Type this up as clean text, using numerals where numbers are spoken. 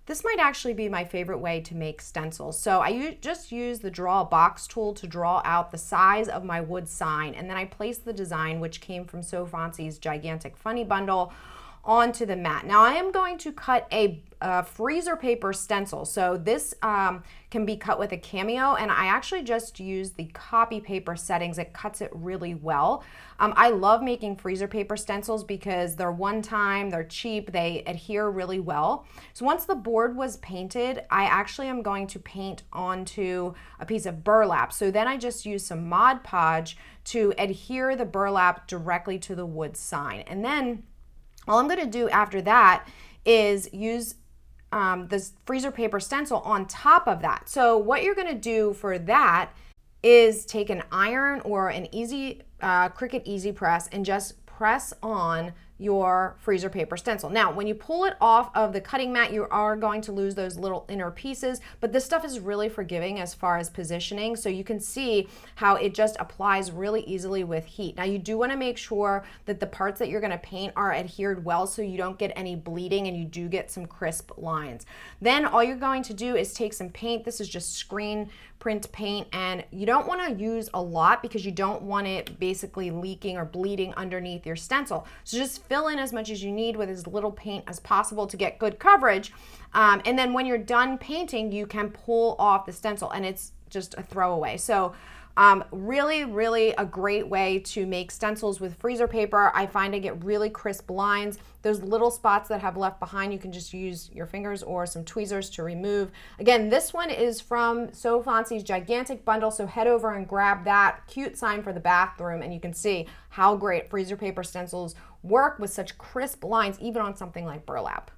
this might actually be my favorite way to make stencils. So I just use the draw a box tool to draw out the size of my wood sign, and then I place the design, which came from So Fancy's Gigantic Funny Bundle, onto the mat. Now I am going to cut a freezer paper stencil. So this can be cut with a Cameo, and I actually just use the copy paper settings. It cuts it really well. I love making freezer paper stencils because they're one time, they're cheap, they adhere really well. So once the board was painted, I actually am going to paint onto a piece of burlap. So then I just use some Mod Podge to adhere the burlap directly to the wood sign. And then all I'm going to do after that is use this freezer paper stencil on top of that. So what you're going to do for that is take an iron or an Cricut Easy Press and just press on your freezer paper stencil. Now, when you pull it off of the cutting mat, you are going to lose those little inner pieces, but this stuff is really forgiving as far as positioning, so you can see how it just applies really easily with heat. Now, you do want to make sure that the parts that you're going to paint are adhered well so you don't get any bleeding and you do get some crisp lines. Then all you're going to do is take some paint. This is just screen print paint, and you don't want to use a lot because you don't want it basically leaking or bleeding underneath your stencil. So just fill in as much as you need with as little paint as possible to get good coverage. And then when you're done painting, you can pull off the stencil and it's just a throwaway. So really a great way to make stencils with freezer paper. I find I get really crisp lines. Those little spots that have left behind, you can just use your fingers or some tweezers to remove. Again, this one is from So Fancy's Gigantic Bundle, so head over and grab that cute sign for the bathroom, and you can see how great freezer paper stencils work with such crisp lines, even on something like burlap.